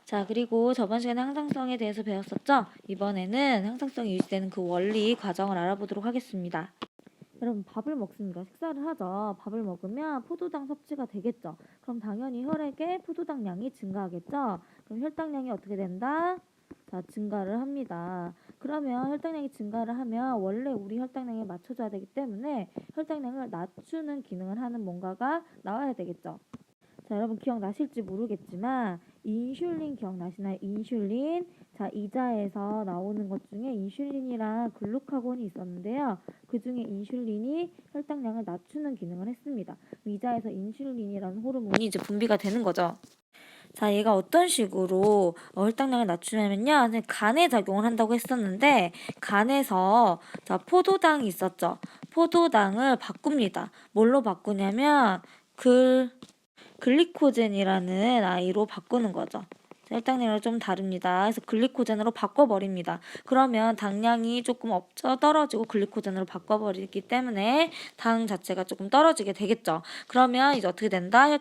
자, 그리고 저번 시간에 항상성에 대해서 배웠었죠? 이번에는 항상성이 유지되는 그 원리 과정을 알아보도록 하겠습니다. 여러분, 밥을 먹습니다. 식사를 하죠. 밥을 먹으면 포도당 섭취가 되겠죠. 그럼 당연히 혈액에 포도당량이 증가하겠죠. 그럼 혈당량이 어떻게 된다? 자, 증가를 합니다. 그러면 혈당량이 증가를 하면 원래 우리 혈당량에 맞춰줘야 되기 때문에 혈당량을 낮추는 기능을 하는 뭔가가 나와야 되겠죠. 자, 여러분 기억나실지 모르겠지만 인슐린 기억나시나요? 인슐린. 자, 이자에서 나오는 것 중에 인슐린이랑 글루카곤이 있었는데요. 그 중에 인슐린이 혈당량을 낮추는 기능을 했습니다. 이자에서 인슐린이라는 호르몬이 이제 분비가 되는 거죠. 자, 얘가 어떤 식으로 혈당량을 낮추냐면요. 간에 작용을 한다고 했었는데 간에서 자, 포도당이 있었죠. 포도당을 바꿉니다. 뭘로 바꾸냐면 글리코젠이라는 아이로 바꾸는 거죠. 혈당량이 좀 다릅니다. 그래서 글리코젠으로 바꿔버립니다. 그러면 당량이 조금 떨어지고 글리코젠으로 바꿔버리기 때문에 당 자체가 조금 떨어지게 되겠죠. 그러면 이제 어떻게 된다? 얘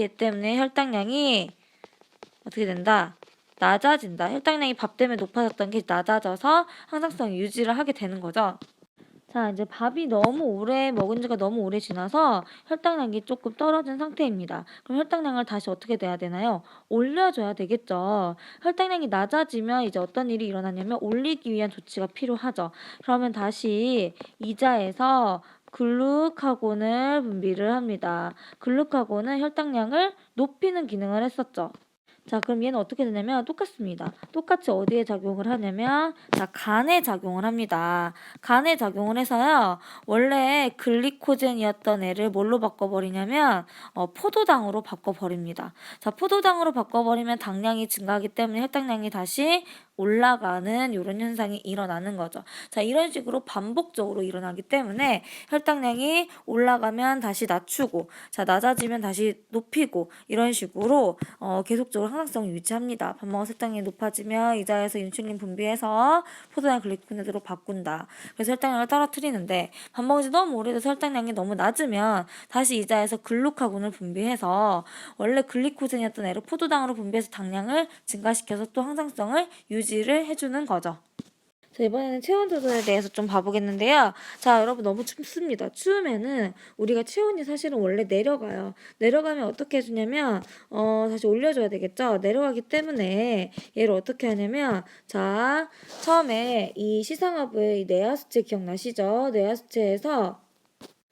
때문에 혈당량이 어떻게 된다? 낮아진다. 혈당량이 밥 때문에 높아졌던 게 낮아져서 항상성 유지를 하게 되는 거죠. 자, 이제 밥이 먹은 지가 너무 오래 지나서 혈당량이 조금 떨어진 상태입니다. 그럼 혈당량을 다시 어떻게 돼야 되나요? 올려줘야 되겠죠. 혈당량이 낮아지면 이제 어떤 일이 일어나냐면 올리기 위한 조치가 필요하죠. 그러면 다시 이자에서 글루카곤을 분비를 합니다. 글루카곤은 혈당량을 높이는 기능을 했었죠. 자, 그럼 얘는 어떻게 되냐면 똑같습니다. 똑같이 어디에 작용을 하냐면 자, 간에 작용을 합니다. 간에 작용을 해서요. 원래 글리코젠이었던 애를 뭘로 바꿔버리냐면 포도당으로 바꿔버립니다. 자, 포도당으로 바꿔버리면 당량이 증가하기 때문에 혈당량이 다시 올라가는 이런 현상이 일어나는 거죠. 자, 이런 식으로 반복적으로 일어나기 때문에 혈당량이 올라가면 다시 낮추고 자, 낮아지면 다시 높이고 이런 식으로 계속적으로 항상성을 유지합니다. 밥 먹어서 혈당량이 높아지면 이자에서 인슐린 분비해서 포도당 글리코겐으로 바꾼다. 그래서 혈당량을 떨어뜨리는데 밥 먹은 지 너무 오래돼서 혈당량이 너무 낮으면 다시 이자에서 글루카곤을 분비해서 원래 글리코젠이었던 애를 포도당으로 분비해서 당량을 증가시켜서 또 항상성을 유지를 해주는 거죠. 자, 이번에는 체온 조절에 대해서 좀 봐보겠는데요. 자, 여러분 너무 춥습니다. 추우면은 우리가 체온이 사실은 원래 내려가요. 내려가면 어떻게 해주냐면 다시 올려줘야 되겠죠. 내려가기 때문에 얘를 어떻게 하냐면 자, 처음에 이 시상하부의 뇌하수체 기억나시죠? 뇌하수체에서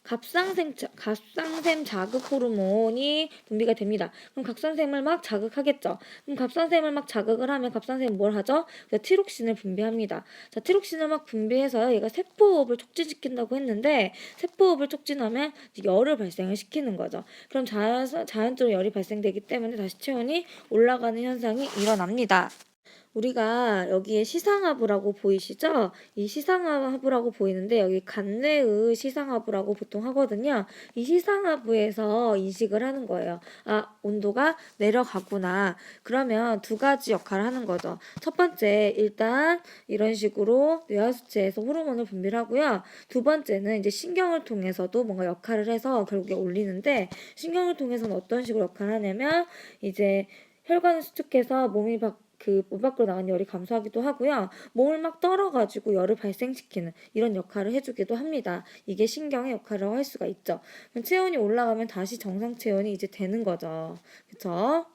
갑상샘 자극 호르몬이 분비가 됩니다. 그럼 갑상샘을 막 자극하겠죠. 그럼 갑상샘을 막 자극을 하면 갑상샘이 뭘 하죠? 티록신을 분비합니다. 자, 티록신을 막 분비해서 얘가 세포호흡을 촉진시킨다고 했는데 세포호흡을 촉진하면 열을 발생을 시키는 거죠. 그럼 자연적으로 열이 발생되기 때문에 다시 체온이 올라가는 현상이 일어납니다. 우리가 여기에 시상하부라고 보이시죠? 이 시상하부라고 보이는데 여기 간내의 시상하부라고 보통 하거든요. 이 시상하부에서 인식을 하는 거예요. 아, 온도가 내려가구나. 그러면 두 가지 역할을 하는 거죠. 첫 번째, 일단 이런 식으로 뇌하수체에서 호르몬을 분비를 하고요. 두 번째는 이제 신경을 통해서도 뭔가 역할을 해서 결국에 올리는데 신경을 통해서는 어떤 식으로 역할을 하냐면 이제 혈관을 수축해서 몸 밖으로 나간 열이 감소하기도 하고요. 몸을 막 떨어가지고 열을 발생시키는 이런 역할을 해주기도 합니다. 이게 신경의 역할을 할 수가 있죠. 체온이 올라가면 다시 정상 체온이 이제 되는 거죠. 그쵸?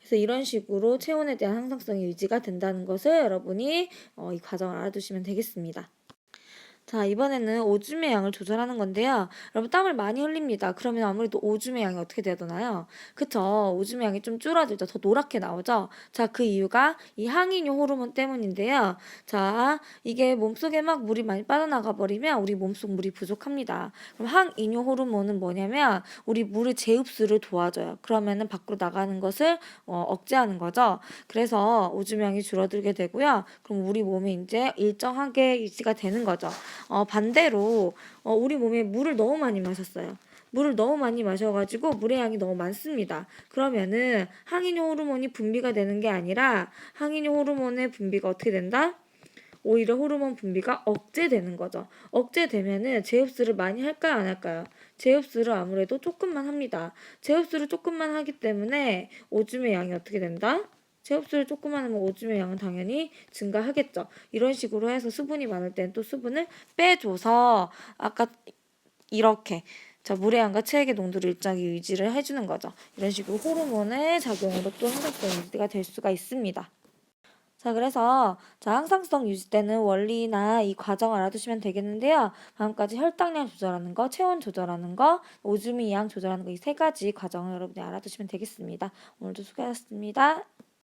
그래서 이런 식으로 체온에 대한 항상성이 유지가 된다는 것을 여러분이 이 과정을 알아두시면 되겠습니다. 자, 이번에는 오줌의 양을 조절하는 건데요. 여러분 땀을 많이 흘립니다. 그러면 아무래도 오줌의 양이 어떻게 되나요? 그쵸? 오줌의 양이 좀 줄어들죠. 더 노랗게 나오죠? 자, 그 이유가 이 항이뇨 호르몬 때문인데요. 자, 이게 몸속에 막 물이 많이 빠져나가 버리면 우리 몸속 물이 부족합니다. 그럼 항이뇨 호르몬은 뭐냐면 우리 물의 재흡수를 도와줘요. 그러면은 밖으로 나가는 것을 억제하는 거죠. 그래서 오줌의 양이 줄어들게 되고요. 그럼 우리 몸이 이제 일정하게 유지가 되는 거죠. 반대로 우리 몸에 물을 너무 많이 마셨어요. 물을 너무 많이 마셔가지고 물의 양이 너무 많습니다. 그러면은 항이뇨 호르몬이 분비가 되는 게 아니라 항이뇨 호르몬의 분비가 어떻게 된다? 오히려 호르몬 분비가 억제되는 거죠. 억제되면은 재흡수를 많이 할까요, 안 할까요? 재흡수를 아무래도 조금만 합니다. 재흡수를 조금만 하기 때문에 오줌의 양이 어떻게 된다? 재흡수를 조금만 하면 오줌의 양은 당연히 증가하겠죠. 이런 식으로 해서 수분이 많을 땐 또 수분을 빼줘서 아까 이렇게 물의 양과 체액의 농도를 일정하게 유지를 해주는 거죠. 이런 식으로 호르몬의 작용으로 또 항상성 유지가 될 수가 있습니다. 그래서 항상성 유지 때는 원리나 이 과정을 알아두시면 되겠는데요. 다음까지 혈당량 조절하는 거, 체온 조절하는 거, 오줌의 양 조절하는 거 이 세 가지 과정을 여러분이 알아두시면 되겠습니다. 오늘도 수고하셨습니다.